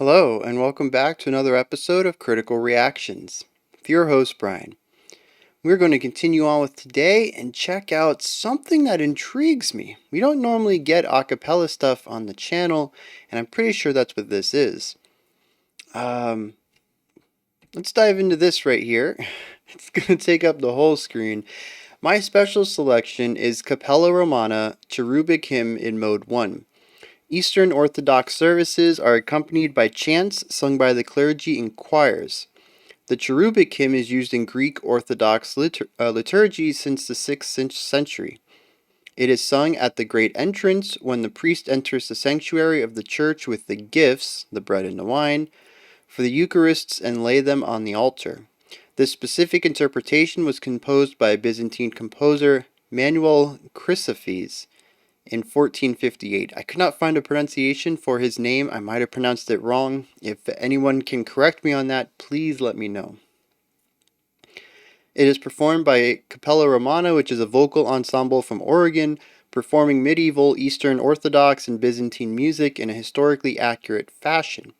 Hello, and welcome back to another episode of Critical Reactions with your host, Bryan. We're going to continue on with today and check out something that intrigues me. We don't normally get a cappella stuff on the channel, and I'm pretty sure that's what this is. Let's dive into this right here. It's going to take up the whole screen. My special selection is Cappella Romana, Cherubic Hymn in Mode 1. Eastern Orthodox services are accompanied by chants sung by the clergy in choirs. The Cherubic Hymn is used in Greek Orthodox liturgy since the 6th century. It is sung at the great entrance when the priest enters the sanctuary of the church with the gifts, the bread and the wine, for the Eucharists and lay them on the altar. This specific interpretation was composed by a Byzantine composer, Manuel Chrysaphes, in 1458. I could not find a pronunciation for his name. I might have pronounced it wrong. If anyone can correct me on that, please let me know. It is performed by Cappella Romana, which is a vocal ensemble from Oregon, performing medieval Eastern Orthodox and Byzantine music in a historically accurate fashion.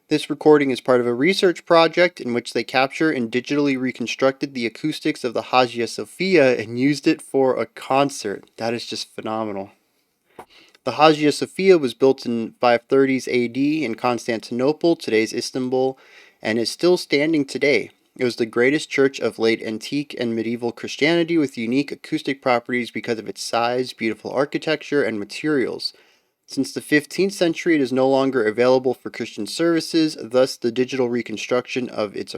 This recording is part of a research project in which they capture and digitally reconstructed the acoustics of the Hagia Sophia and used it for a concert. That is just phenomenal. The Hagia Sophia was built in 530s AD in Constantinople, today's Istanbul, and is still standing today. It was the greatest church of late antique and medieval Christianity with unique acoustic properties because of its size, beautiful architecture, and materials. Since the 15th century, it is no longer available for Christian services, thus the digital reconstruction of its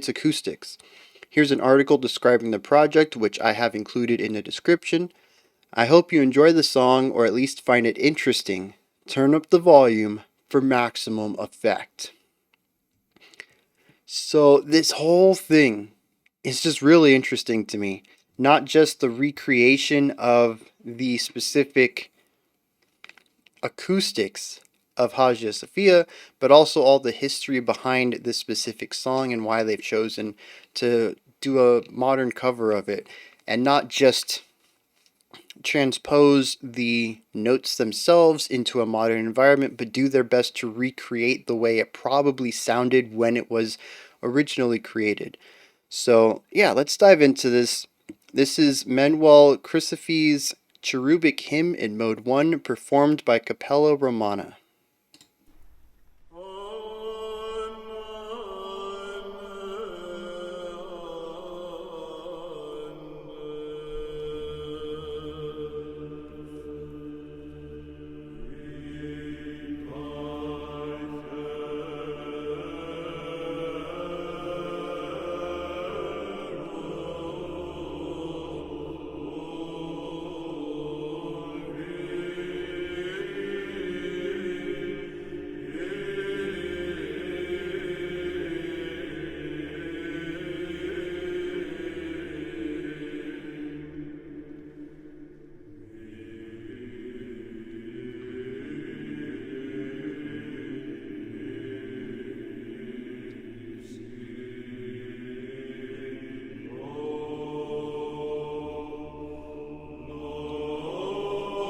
acoustics. Here's an article describing the project, which I have included in the description. I hope you enjoy the song, or at least find it interesting. Turn up the volume for maximum effect. So this whole thing is just really interesting to me. Not just the recreation of the specific acoustics of Hagia Sophia, but also all the history behind this specific song and why they've chosen to do a modern cover of it, and not just transpose the notes themselves into a modern environment, but do their best to recreate the way it probably sounded when it was originally created. So yeah, let's dive into this. This is Manuel Chrysaphes' Cherubic Hymn in Mode 1, performed by Cappella Romana.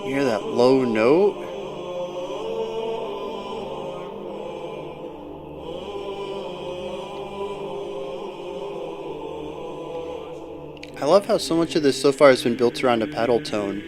You hear that low note? I love how so much of this so far has been built around a pedal tone.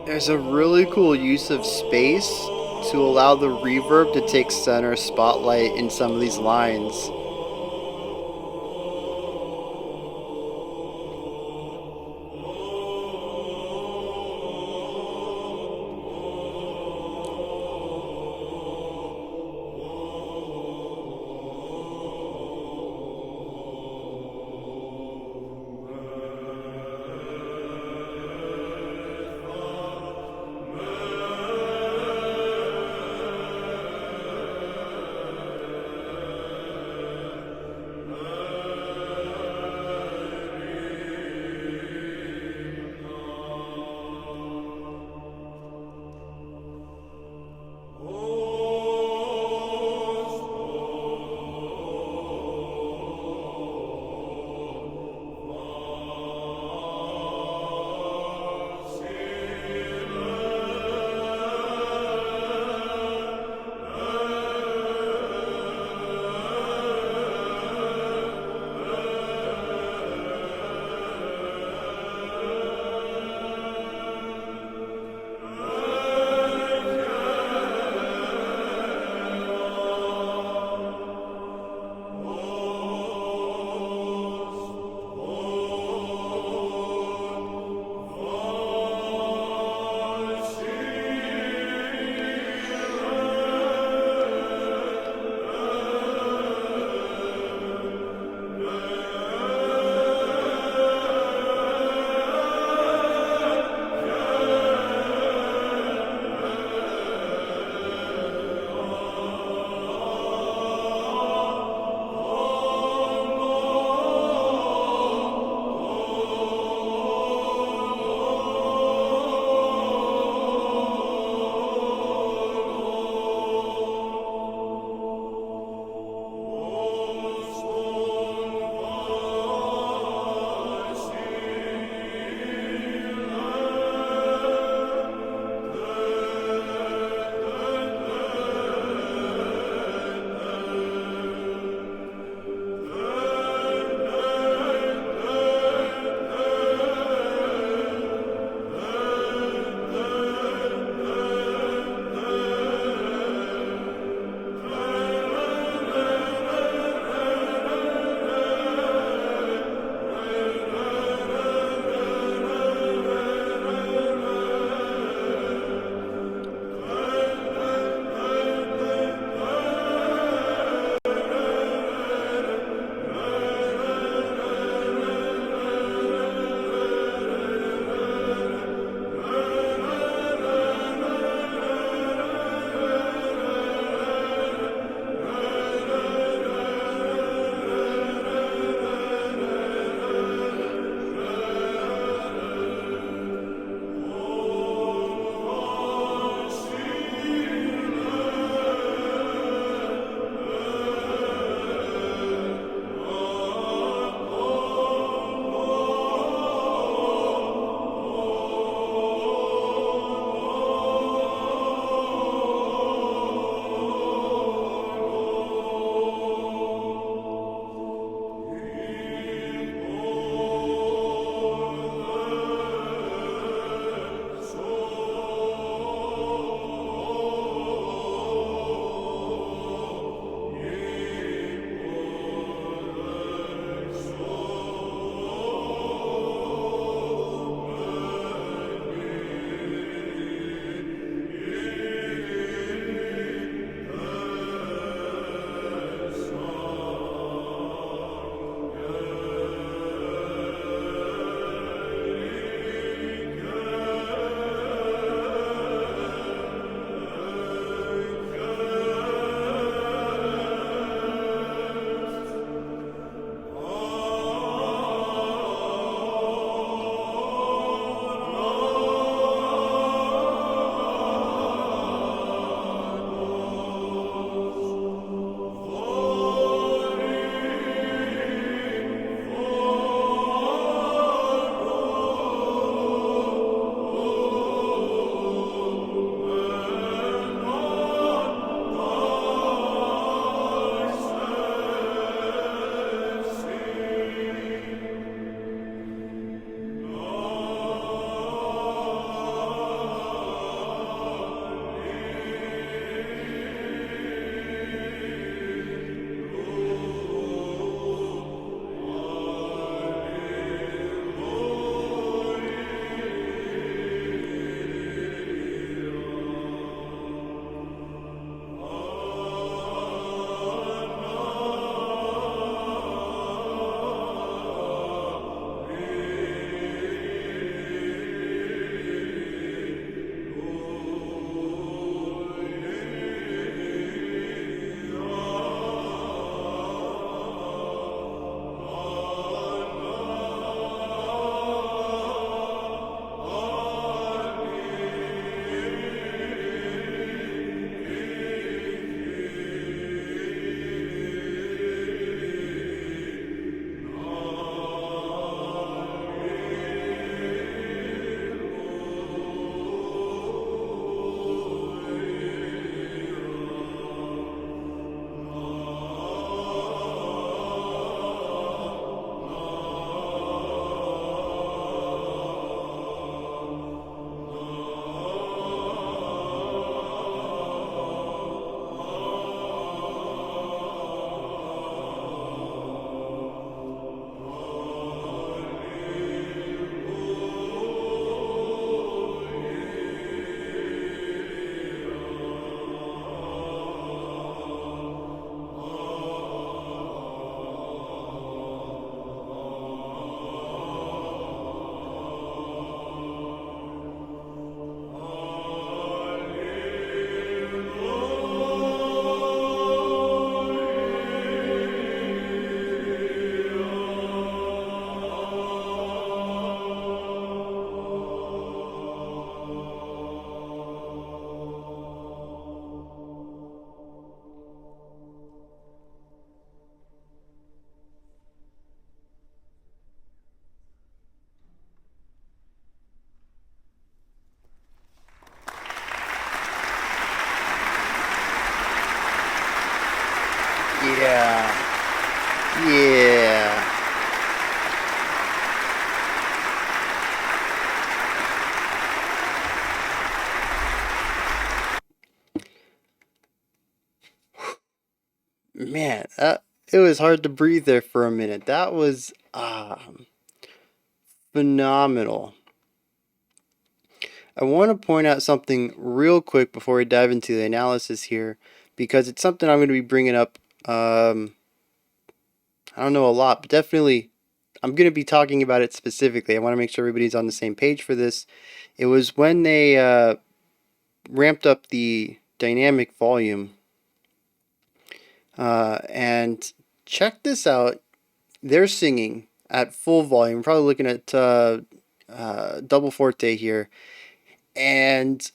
There's a really cool use of space to allow the reverb to take center spotlight in some of these lines. Man, it was hard to breathe there for a minute. That was phenomenal. I want to point out something real quick before we dive into the analysis here, because it's something I'm going to be bringing up. I don't know a lot, but definitely I'm going to be talking about it specifically. I want to make sure everybody's on the same page for this. It was when they ramped up the dynamic volume. And check this out. They're singing at full volume. Probably looking at double forte here. And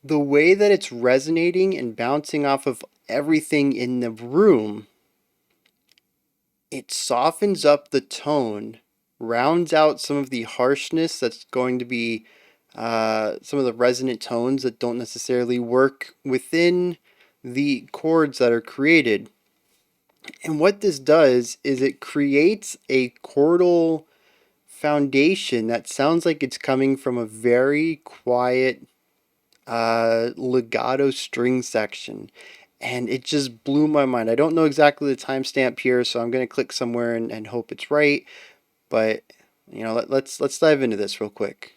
the way that it's resonating and bouncing off of everything in the room, it softens up the tone, rounds out some of the harshness that's going to be some of the resonant tones that don't necessarily work within the chords that are created. And what this does is it creates a chordal foundation that sounds like it's coming from a very quiet legato string section. And it just blew my mind. I don't know exactly the timestamp here, so I'm going to click somewhere and hope it's right. But, you know, let's dive into this real quick.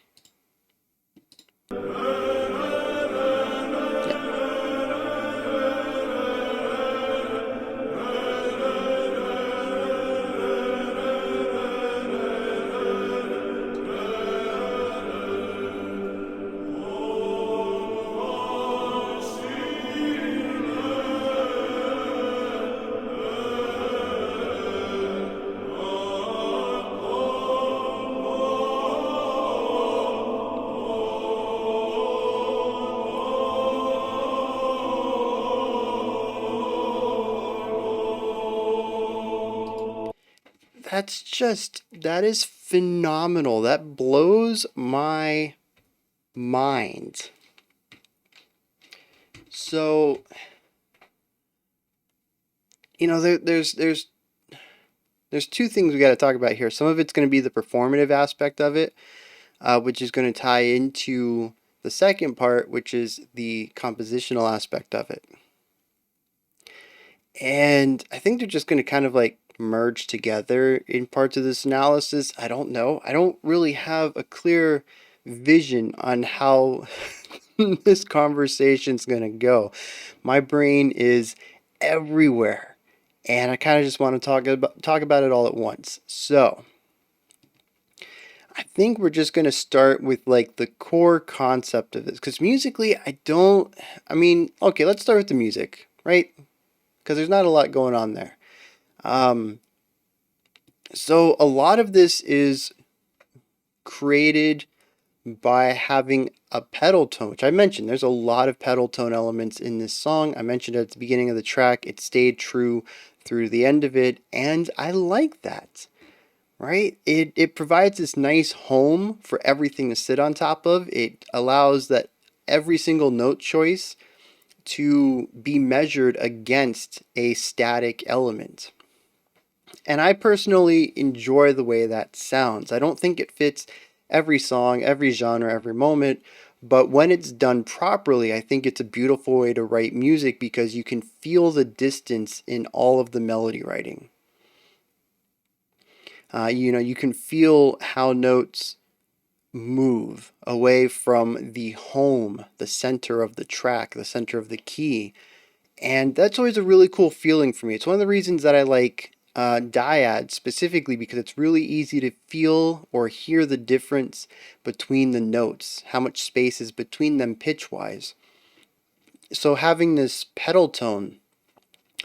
That is phenomenal. That blows my mind. So, you know, there's two things we got to talk about here. Some of it's going to be the performative aspect of it, which is going to tie into the second part, which is the compositional aspect of it. And I think they're just going to kind of like merge together in parts of this analysis. I don't know. I don't really have a clear vision on how this conversation's going to go. My brain is everywhere, and I kind of just want to talk about it all at once. So, I think we're just going to start with like the core concept of this, because musically okay, let's start with the music, right? Because there's not a lot going on there. So a lot of this is created by having a pedal tone, which I mentioned. There's a lot of pedal tone elements in this song. I mentioned at the beginning of the track, it stayed true through the end of it, and I like that, right? It provides this nice home for everything to sit on top of. It allows that every single note choice to be measured against a static element. And I personally enjoy the way that sounds. I don't think it fits every song, every genre, every moment, but when it's done properly, I think it's a beautiful way to write music because you can feel the distance in all of the melody writing. You can feel how notes move away from the home, the center of the track, the center of the key. And that's always a really cool feeling for me. It's one of the reasons that I like dyads specifically, because it's really easy to feel or hear the difference between the notes, how much space is between them pitch-wise. So having this pedal tone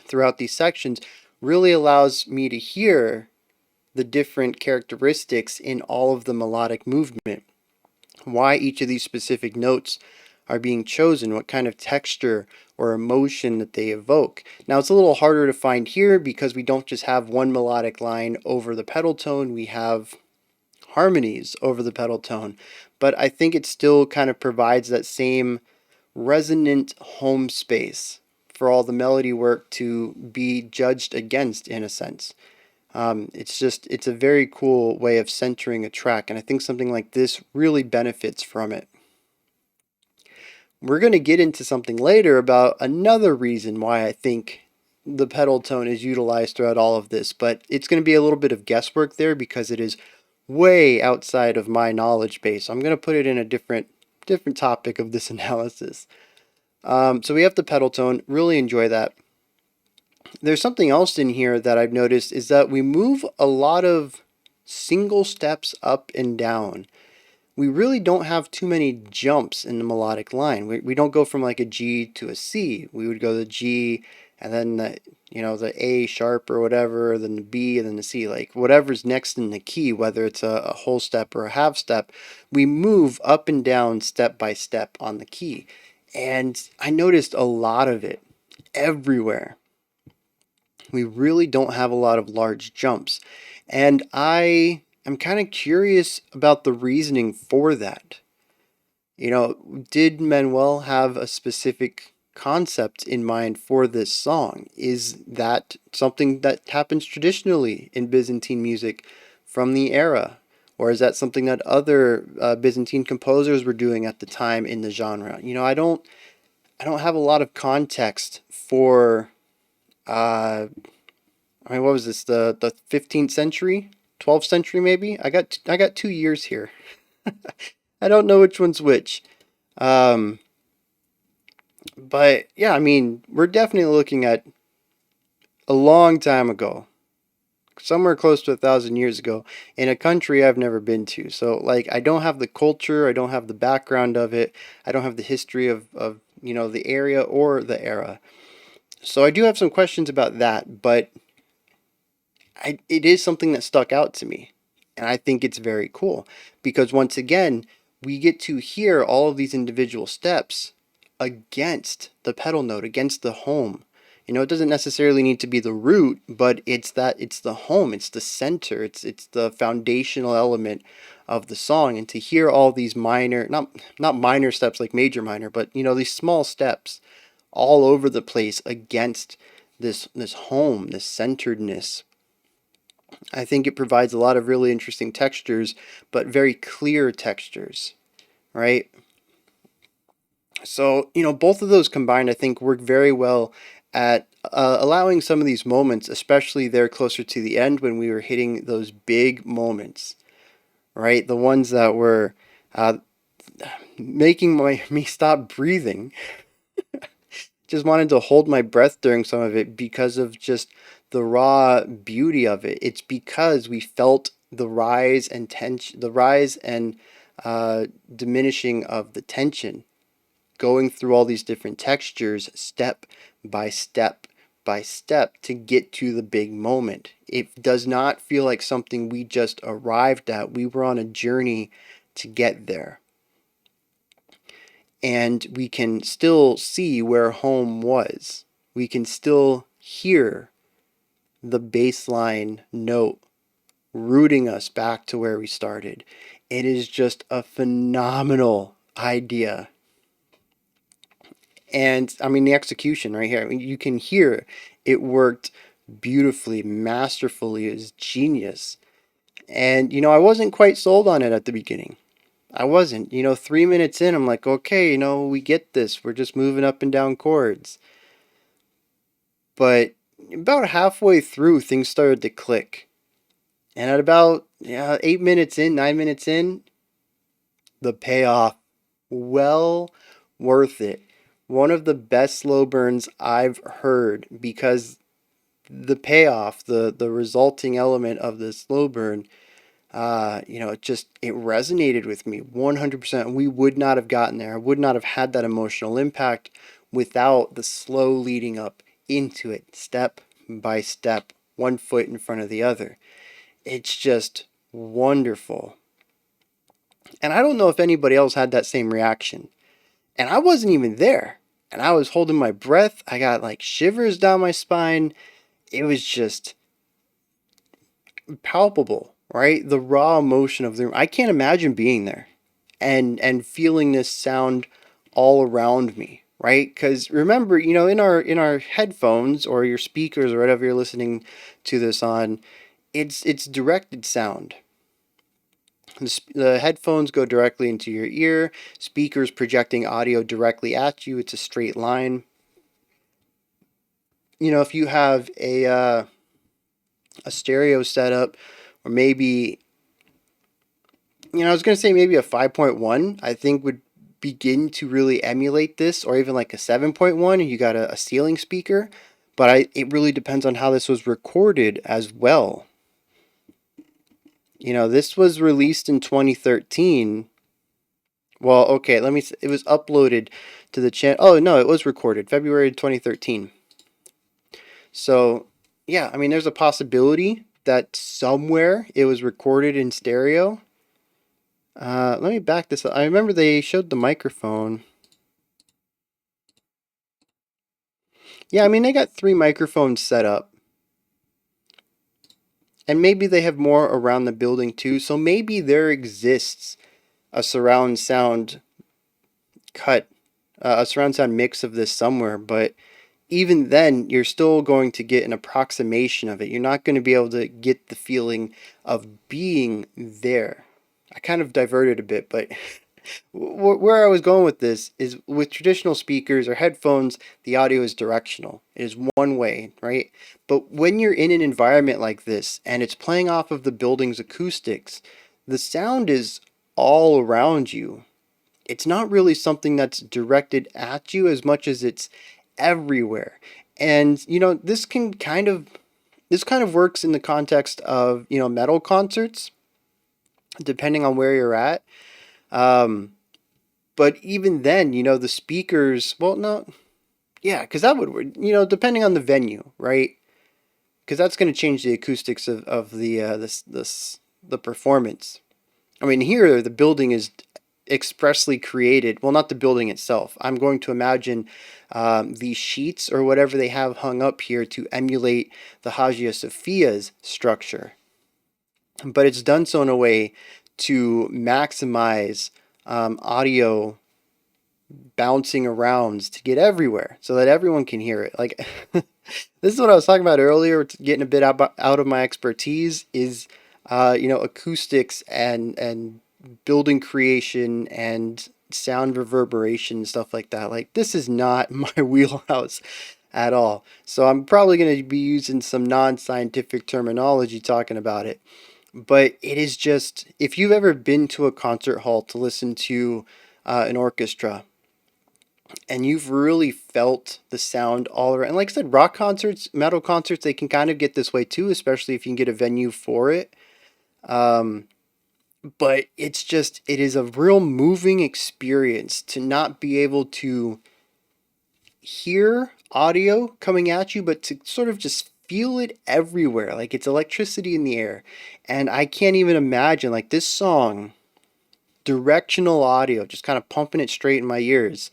throughout these sections really allows me to hear the different characteristics in all of the melodic movement, why each of these specific notes are being chosen, what kind of texture or emotion that they evoke. Now it's a little harder to find here because we don't just have one melodic line over the pedal tone, we have harmonies over the pedal tone, but I think it still kind of provides that same resonant home space for all the melody work to be judged against, in a sense. It's a very cool way of centering a track, and I think something like this really benefits from it. We're going to get into something later about another reason why I think the pedal tone is utilized throughout all of this, but it's going to be a little bit of guesswork there because it is way outside of my knowledge base. I'm going to put it in a different topic of this analysis. So we have the pedal tone. Really enjoy that. There's something else in here that I've noticed is that we move a lot of single steps up and down. We really don't have too many jumps in the melodic line. We don't go from like a G to a C. We would go to G and then the A sharp or whatever, then the B and then the C, like whatever's next in the key, whether it's a whole step or a half step, we move up and down step by step on the key. And I noticed a lot of it everywhere. We really don't have a lot of large jumps. And I am kind of curious about the reasoning for that. Did Manuel have a specific concept in mind for this song? Is that something that happens traditionally in Byzantine music from the era? Or is that something that other Byzantine composers were doing at the time in the genre? I don't have a lot of context for what was this? The 15th century, 12th century maybe. I got 2 years here. I don't know which one's which. Um, but yeah, I mean, we're definitely looking at a long time ago, somewhere close to 1,000 years ago, in a country I've never been to. So like, I don't have the culture, I don't have the background of it, I don't have the history of the area or the era. So I do have some questions about that, but it is something that stuck out to me. And I think it's very cool because once again, we get to hear all of these individual steps against the pedal note, against the home. It doesn't necessarily need to be the root, but it's the home, it's the center, it's the foundational element of the song. And to hear all these minor, not minor steps like major minor, but these small steps all over the place against this home, this centeredness, I think it provides a lot of really interesting textures, but very clear textures, right? So, both of those combined, I think, work very well at allowing some of these moments, especially there closer to the end when we were hitting those big moments, right? The ones that were making me stop breathing. Just wanted to hold my breath during some of it because of just the raw beauty of it. It's because we felt the rise and tension, the rise and diminishing of the tension, going through all these different textures, step by step by step to get to the big moment. It does not feel like something we just arrived at. We were on a journey to get there. And we can still see where home was. We can still hear the baseline note rooting us back to where we started. It is just a phenomenal idea. And I mean, the execution right here, I mean, you can hear it worked beautifully, masterfully. It was genius. And, I wasn't quite sold on it at the beginning. I wasn't. 3 minutes in, I'm like, okay, we get this. We're just moving up and down chords. But about halfway through, things started to click. And at about 8 minutes in, 9 minutes in, the payoff, well worth it. One of the best slow burns I've heard because the payoff, the resulting element of the slow burn, it resonated with me 100%. We would not have gotten there. I would not have had that emotional impact without the slow leading up into it, step by step, one foot in front of the other. It's just wonderful. And I don't know if anybody else had that same reaction. And I wasn't even there. And I was holding my breath. I got like shivers down my spine. It was just palpable, right? The raw emotion of the room. I can't imagine being there and feeling this sound all around me, right? Because remember, in our headphones or your speakers or whatever you're listening to this on, it's directed sound. The headphones go directly into your ear, speakers projecting audio directly at you. It's a straight line. if you have a stereo setup, or maybe, I was going to say maybe a 5.1, I think would begin to really emulate this, or even like a 7.1, and you got a ceiling speaker. But it really depends on how this was recorded as well. This was released in 2013. Well, okay, it was uploaded to the channel. Oh, no, it was recorded February 2013. So, yeah, I mean, there's a possibility that somewhere it was recorded in stereo. Let me back this up. I remember they showed the microphone. Yeah, I mean, they got 3 microphones set up. And maybe they have more around the building too. So maybe there exists a surround sound cut, a surround sound mix of this somewhere. But even then, you're still going to get an approximation of it. You're not going to be able to get the feeling of being there. I kind of diverted a bit, but where I was going with this is with traditional speakers or headphones, the audio is directional. It is one way, right? But when you're in an environment like this and it's playing off of the building's acoustics, the sound is all around you. It's not really something that's directed at you as much as it's everywhere. And this kind of works in the context of, metal concerts, depending on where you're at. Um, but even then, the speakers, well, no, yeah, because that would work, depending on the venue, right? Because that's going to change the acoustics of the performance. I mean, here the building is expressly created. Well, not the building itself. I'm going to imagine these sheets or whatever they have hung up here to emulate the Hagia Sophia's structure. But it's done so in a way to maximize audio bouncing around to get everywhere so that everyone can hear it. Like, this is what I was talking about earlier, getting a bit out of my expertise is, acoustics and building creation and sound reverberation and stuff like that. Like, this is not my wheelhouse at all. So I'm probably going to be using some non-scientific terminology talking about it. But it is just, if you've ever been to a concert hall to listen to an orchestra, and you've really felt the sound all around. And like I said, rock concerts, metal concerts, they can kind of get this way too, especially if you can get a venue for it. Um, but it is a real moving experience to not be able to hear audio coming at you, but to sort of just feel it everywhere. Like it's electricity in the air. And I can't even imagine, like this song, directional audio, just kind of pumping it straight in my ears,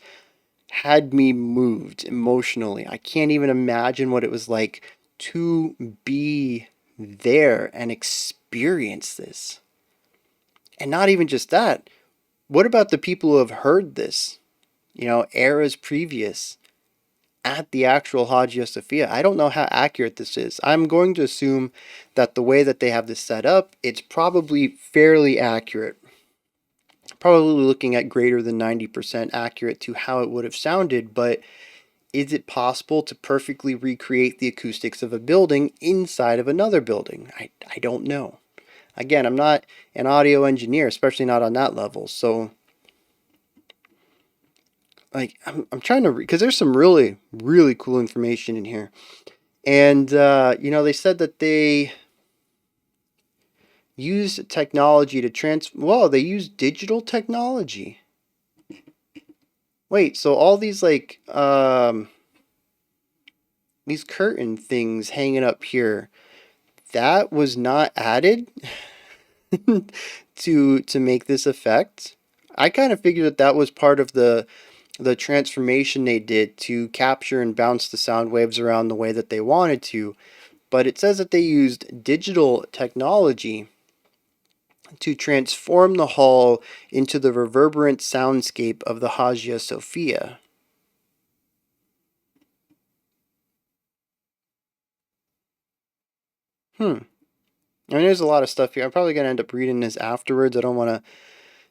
had me moved emotionally. I can't even imagine what it was like to be there and experience this. And not even just that. What about the people who have heard this, eras previous at the actual Hagia Sophia? I don't know how accurate this is. I'm going to assume that the way that they have this set up, it's probably fairly accurate. Probably looking at greater than 90% accurate to how it would have sounded, but is it possible to perfectly recreate the acoustics of a building inside of another building? I don't know. Again, I'm not an audio engineer, especially not on that level. So, like, I'm trying to, because there's some really, really cool information in here. And, they said that they use technology to well, they use digital technology. Wait, so all these, like, these curtain things hanging up here, that was not added to make this effect. I kind of figured that that was part of the transformation they did to capture and bounce the sound waves around the way that they wanted to. But it says that they used digital technology to transform the hall into the reverberant soundscape of the Hagia Sophia. I mean, there's a lot of stuff here. I'm probably going to end up reading this afterwards. I don't want to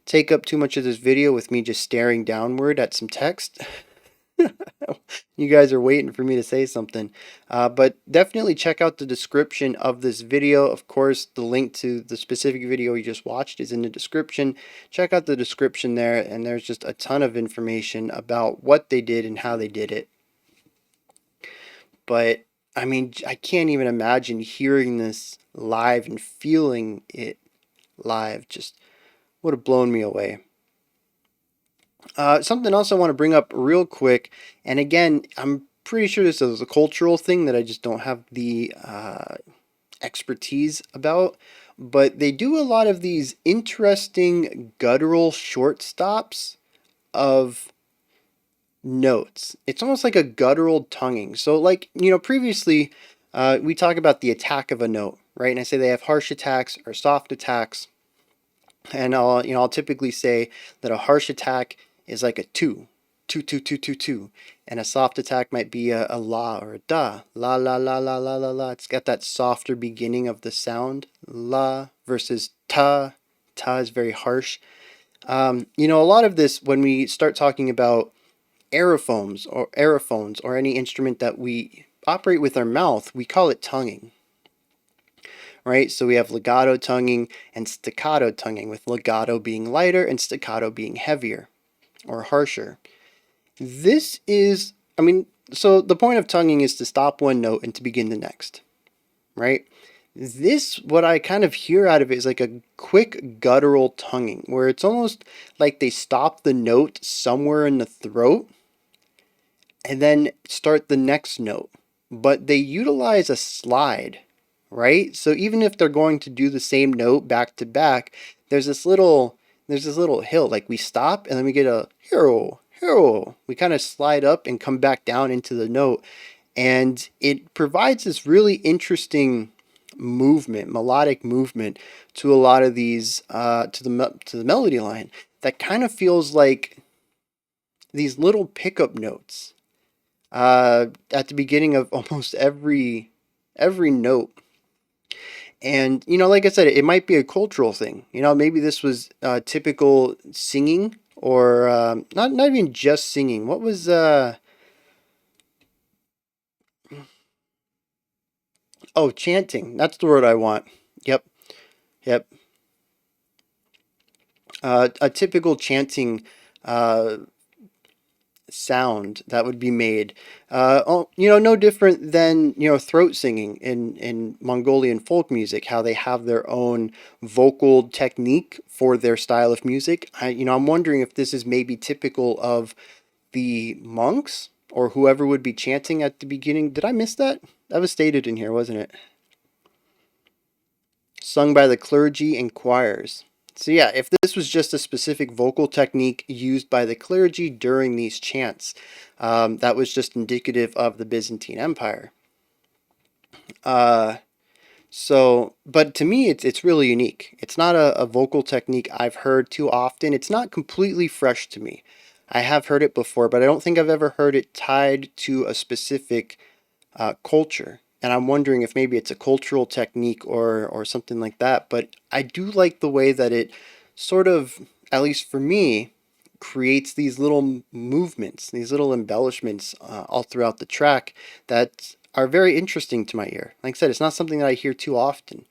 take up too much of this video with me just staring downward at some text. You guys are waiting for me to say something. But definitely check out the description of this video. Of course, the link to the specific video you just watched is in the description. Check out the description there, and there's just a ton of information about what they did and how they did it. But I mean, I can't even imagine hearing this live and feeling it live. Just would have blown me away. Something else I want to bring up real quick, and again, I'm pretty sure this is a cultural thing that I just don't have the expertise about, but they do a lot of these interesting guttural short stops of notes. It's almost like a guttural tonguing. So, like, previously we talk about the attack of a note, right? And I say they have harsh attacks or soft attacks. And I'll typically say that a harsh attack is like a two, two, two, two, two, two, and a soft attack might be a la or a da, la, la, la, la, la, la, la. It's got that softer beginning of the sound, la versus ta. Ta is very harsh. A lot of this, when we start talking about aerophones or any instrument that we operate with our mouth, we call it tonguing. Right? So we have legato tonguing and staccato tonguing, with legato being lighter and staccato being heavier or harsher. This is, so the point of tonguing is to stop one note and to begin the next, right? This, what I kind of hear out of it is like a quick guttural tonguing, where it's almost like they stop the note somewhere in the throat and then start the next note. But they utilize a slide, right? So even if they're going to do the same note back to back, there's this little hill. Like we stop and then we get a hero, hero. We kind of slide up and come back down into the note, and it provides this really interesting movement, melodic movement to a lot of these to the melody line that kind of feels like these little pickup notes at the beginning of almost every note. And like I said, it might be a cultural thing. Maybe this was typical singing, or not even just singing. What was chanting? That's the word I want. Yep, yep. A typical chanting sound that would be made. No different than throat singing in Mongolian folk music. How they have their own vocal technique for their style of music. I'm wondering if this is maybe typical of the monks or whoever would be chanting at the beginning. Did I miss that? That was stated in here, wasn't it? Sung by the clergy and choirs. So yeah, if this was just a specific vocal technique used by the clergy during these chants, that was just indicative of the Byzantine Empire. But to me, it's really unique. It's not a vocal technique I've heard too often. It's not completely fresh to me. I have heard it before, but I don't think I've ever heard it tied to a specific culture. And I'm wondering if maybe it's a cultural technique or something like that. But I do like the way that it sort of, at least for me, creates these little movements, these little embellishments all throughout the track that are very interesting to my ear. Like I said, it's not something that I hear too often.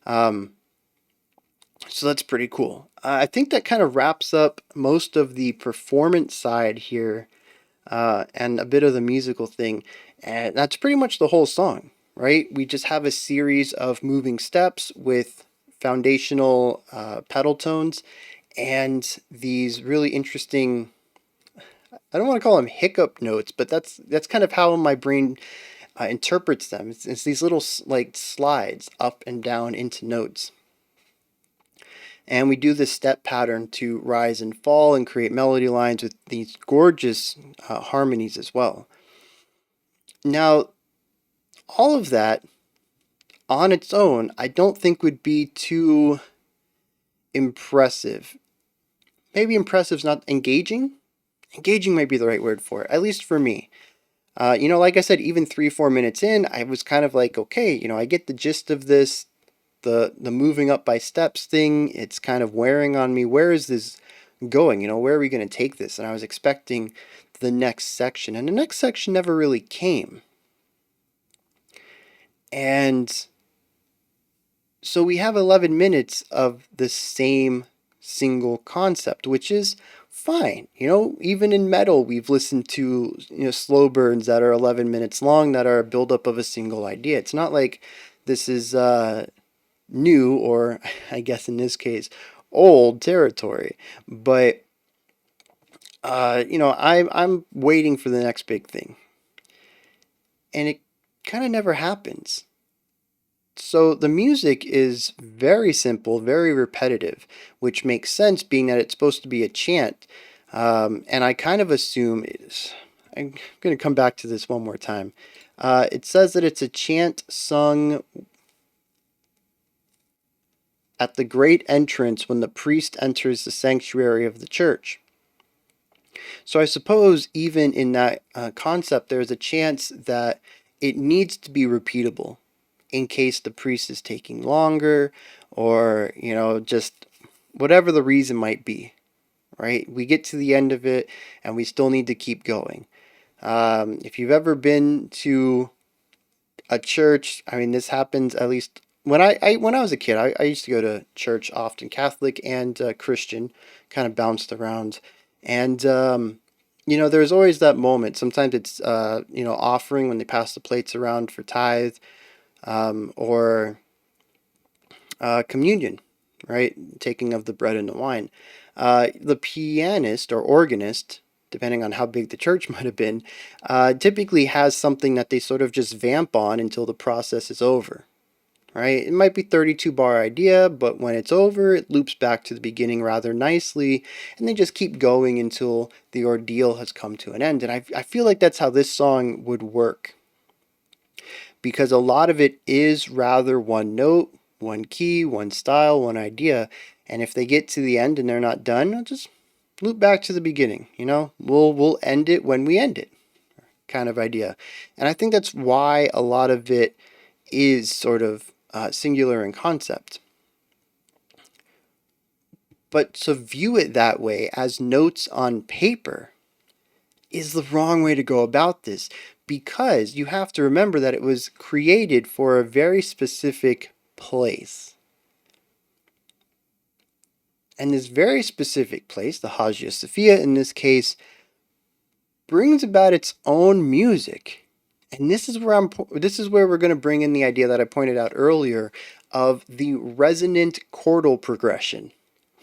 So that's pretty cool. I think that kind of wraps up most of the performance side here and a bit of the musical thing. And that's pretty much the whole song, right? We just have a series of moving steps with foundational pedal tones and these really interesting, I don't want to call them hiccup notes, but that's kind of how my brain interprets them. It's these little like slides up and down into notes. And we do this step pattern to rise and fall and create melody lines with these gorgeous harmonies as well. Now, all of that on its own, I don't think would be too impressive. Maybe impressive is not engaging. Engaging might be the right word for it, at least for me. Like I said, even 3-4 minutes in, I was kind of like, okay, I get the gist of this. The moving up by steps thing, it's kind of wearing on me. Where is this going? Where are we going to take this? And I was expecting the next section, and the next section never really came. And so we have 11 minutes of the same single concept, which is fine. Even in metal, we've listened to slow burns that are 11 minutes long that are a buildup of a single idea. It's not like this is new, or I guess in this case, old territory. But I'm waiting for the next big thing, and it kind of never happens. So the music is very simple, very repetitive, which makes sense being that it's supposed to be a chant. And I kind of assume it is. I'm going to come back to this one more time. It says that it's a chant sung at the great entrance when the priest enters the sanctuary of the church. So I suppose even in that concept, there's a chance that it needs to be repeatable in case the priest is taking longer, or just whatever the reason might be, right? We get to the end of it and we still need to keep going. If you've ever been to a church, I mean, this happens at least when I was a kid. I used to go to church often, Catholic and Christian, kind of bounced around. And there's always that moment. Sometimes it's offering when they pass the plates around for tithe, or communion, right? Taking of the bread and the wine. The pianist or organist, depending on how big the church might have been, typically has something that they sort of just vamp on until the process is over, right? It might be 32 bar idea, but when it's over, it loops back to the beginning rather nicely, and they just keep going until the ordeal has come to an end. And I feel like that's how this song would work, because a lot of it is rather one note, one key, one style, one idea. And if they get to the end and they're not done, I'll just loop back to the beginning. We'll end it when we end it, kind of idea. And I think that's why a lot of it is sort of singular in concept. But to view it that way as notes on paper is the wrong way to go about this, because you have to remember that it was created for a very specific place. And this very specific place, the Hagia Sophia in this case, brings about its own music. And this is where we're going to bring in the idea that I pointed out earlier of the resonant chordal progression,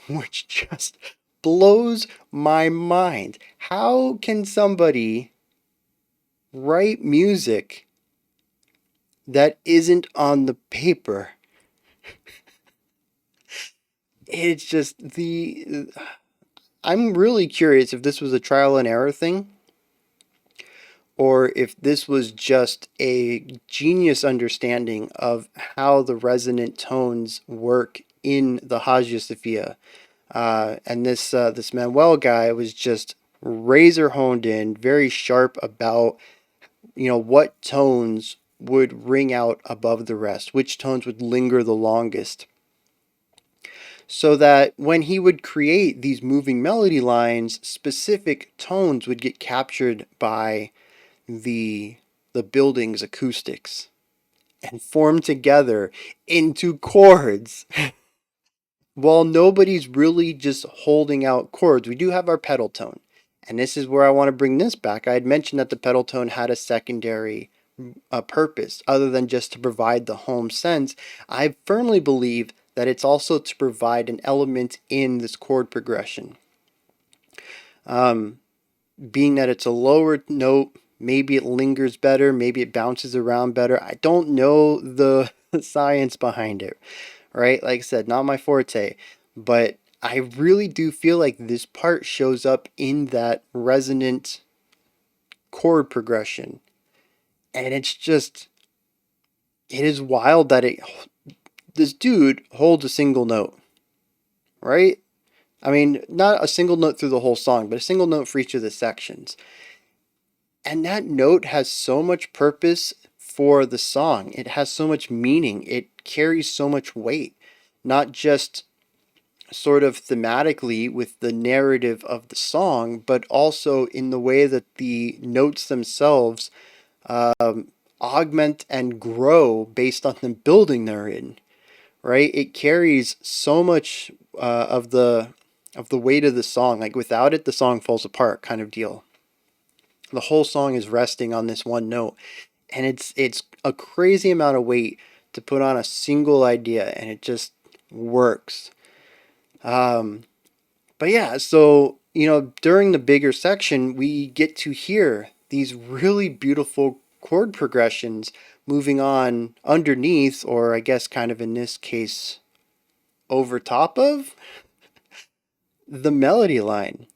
which just blows my mind. How can somebody write music that isn't on the paper? It's just I'm really curious if this was a trial and error thing, or if this was just a genius understanding of how the resonant tones work in the Hagia Sophia. And this Manuel guy was just razor honed in, very sharp about what tones would ring out above the rest, which tones would linger the longest, so that when he would create these moving melody lines, specific tones would get captured by the building's acoustics and form together into chords. While nobody's really just holding out chords, we do have our pedal tone. And this is where I want to bring this back. I had mentioned that the pedal tone had a secondary purpose other than just to provide the home sense. I firmly believe that it's also to provide an element in this chord progression. Being that it's a lower note, maybe it lingers better, maybe it bounces around better. I don't know the science behind it, right? Like I said, not my forte, but I really do feel like this part shows up in that resonant chord progression. And it is wild that this dude holds a single note, right? I mean, not a single note through the whole song, but a single note for each of the sections. And that note has so much purpose for the song. It has so much meaning. It carries so much weight. Not just sort of thematically with the narrative of the song, but also in the way that the notes themselves augment and grow based on the building they're in. Right? It carries so much of the weight of the song. Like without it, the song falls apart, kind of deal. The whole song is resting on this one note, and it's a crazy amount of weight to put on a single idea, and it just works. Um, but yeah, so during the bigger section, we get to hear these really beautiful chord progressions moving on underneath, or I guess kind of in this case, over top of the melody line.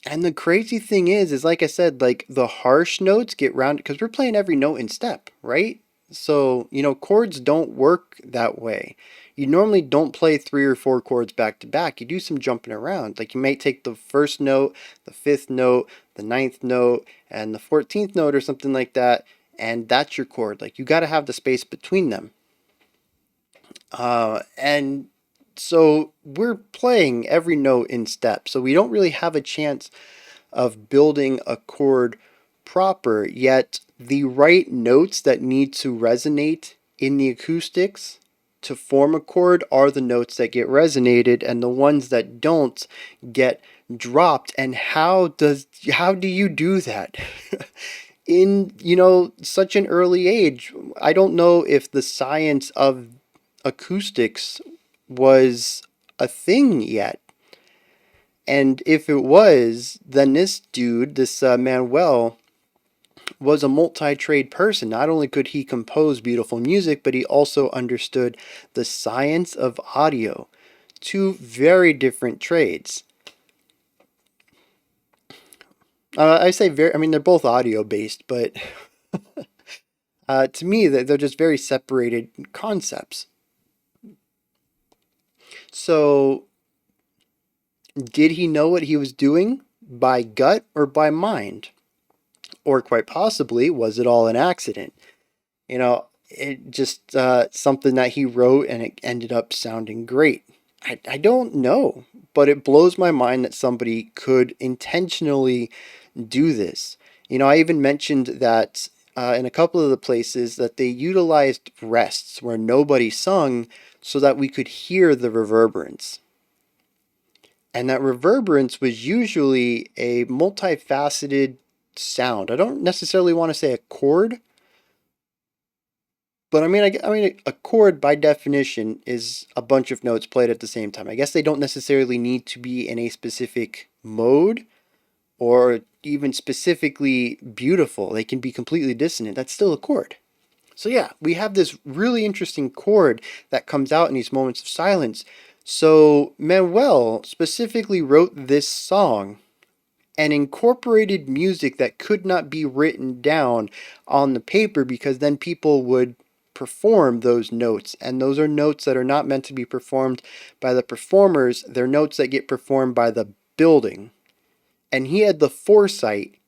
And the crazy thing is like I said, like the harsh notes get rounded because we're playing every note in step, right? So, chords don't work that way. You normally don't play three or four chords back to back. You do some jumping around. Like you may take the first note, the fifth note, the ninth note, and the 14th note or something like that, and that's your chord. Like you got to have the space between them. And so we're playing every note in step. So we don't really have a chance of building a chord proper, yet the right notes that need to resonate in the acoustics to form a chord are the notes that get resonated, and the ones that don't get dropped. And how do you do that? In such an early age? I don't know if the science of acoustics was a thing yet. And if it was, then this dude, this Manuel, was a multi-trade person. Not only could he compose beautiful music, but he also understood the science of audio. Two very different trades. I say very, I mean, they're both audio based, but to me, they're just very separated concepts. So, did he know what he was doing by gut or by mind? Or quite possibly, was it all an accident? It just something that he wrote and it ended up sounding great. I don't know, but it blows my mind that somebody could intentionally do this. I even mentioned that in a couple of the places that they utilized rests where nobody sung so that we could hear the reverberance. And that reverberance was usually a multifaceted sound. I don't necessarily want to say a chord, but I mean, a chord by definition is a bunch of notes played at the same time. I guess they don't necessarily need to be in a specific mode or even specifically beautiful. They can be completely dissonant. That's still a chord. So yeah, we have this really interesting chord that comes out in these moments of silence. So Manuel specifically wrote this song and incorporated music that could not be written down on the paper because then people would perform those notes, and those are notes that are not meant to be performed by the performers. They're notes that get performed by the building. And he had the foresight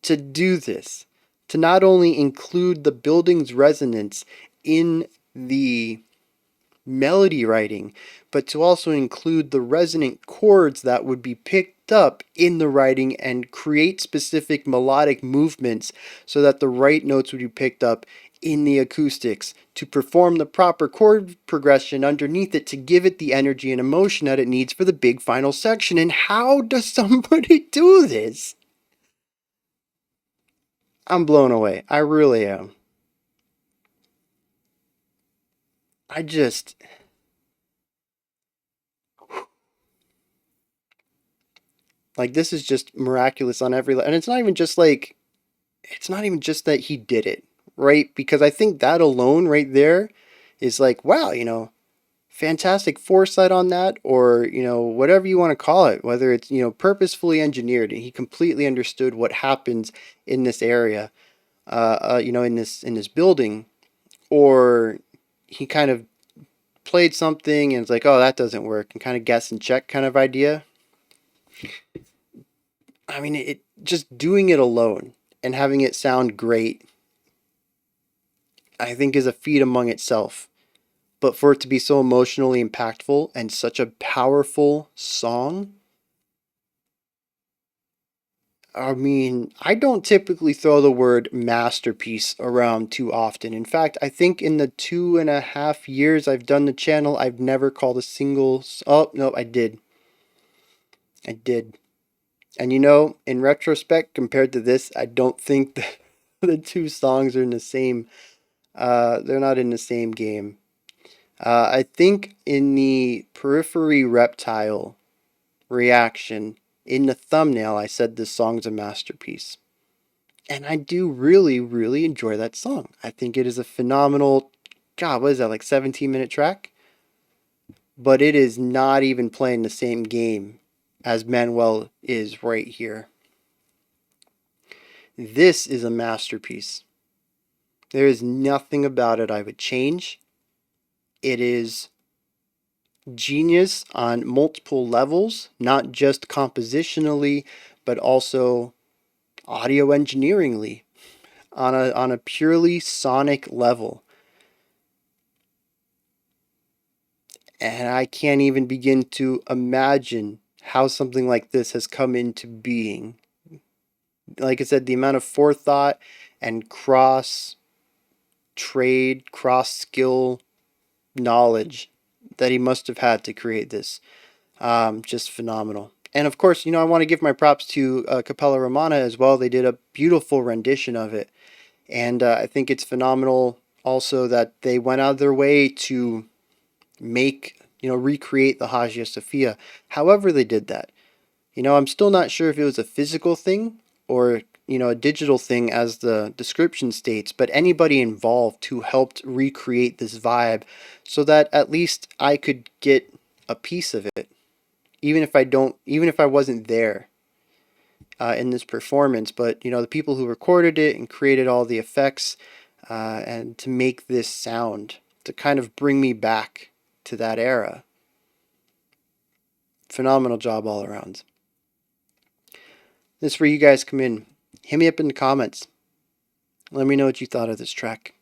to do this, to not only include the building's resonance in the melody writing, but to also include the resonant chords that would be picked up in the writing and create specific melodic movements so that the right notes would be picked up in the acoustics to perform the proper chord progression underneath it to give it the energy and emotion that it needs for the big final section. And how does somebody do this? I'm blown away. I really am. I just, like, this is just miraculous on every level. And it's not even just that he did it, right? Because I think that alone right there is like, wow, fantastic foresight on that, or, whatever you want to call it, whether it's, purposefully engineered and he completely understood what happens in this area, in this building, or he kind of played something and it's like, oh, that doesn't work, and kind of guess and check kind of idea. I mean, it just doing it alone and having it sound great, I think, is a feat among itself. but for it to be so emotionally impactful and such a powerful song, I mean, I don't typically throw the word masterpiece around too often. In fact, I think in the 2.5 years I've done the channel, I've never called a single. Oh, no, I did. I did. And you know, in retrospect, compared to this, I don't think the two songs are in the same. They're not in the same game. I think in the periphery reptile reaction in the thumbnail, I said this song's a masterpiece. And I do really, really enjoy that song. I think it is a phenomenal, God, what is that, like 17-minute track? But it is not even playing the same game as Manuel is right here. This is a masterpiece. There is nothing about it I would change. It is genius on multiple levels, not just compositionally, but also audio engineeringly on a purely sonic level. And I can't even begin to imagine how something like this has come into being. Like I said, the amount of forethought and cross trade, cross skill knowledge that he must have had to create this. Just phenomenal. And of course, you know, I want to give my props to Cappella Romana as well. They did a beautiful rendition of it. And I think it's phenomenal also that they went out of their way to make, you know, recreate the Hagia Sophia. However they did that. You know, I'm still not sure if it was a physical thing or, you know, a digital thing as the description states, but anybody involved who helped recreate this vibe so that at least I could get a piece of it, even if I wasn't there in this performance. But, you know, the people who recorded it and created all the effects and to make this sound, to kind of bring me back to that era. Phenomenal job all around. This is where you guys come in. Hit me up in the comments. Let me know what you thought of this track.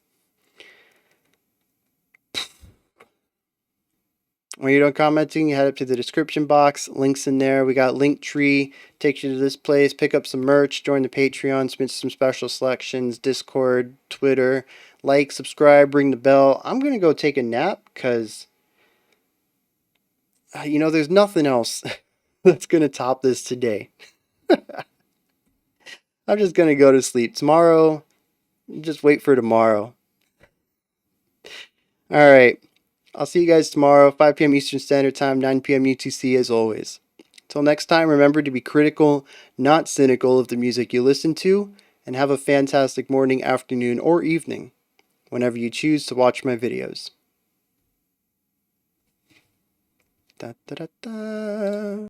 When you're done commenting, you head up to the description box. Links in there. We got Linktree. Takes you to this place. Pick up some merch. Join the Patreon. Submit some special selections. Discord. Twitter. Like, subscribe. Ring the bell. I'm going to go take a nap because, you know, there's nothing else that's going to top this today. I'm just going to go to sleep. Tomorrow, just wait for tomorrow. All right. I'll see you guys tomorrow, 5 p.m. Eastern Standard Time, 9 p.m. UTC as always. Till next time, remember to be critical, not cynical of the music you listen to, and have a fantastic morning, afternoon, or evening whenever you choose to watch my videos. Da, da, da, da.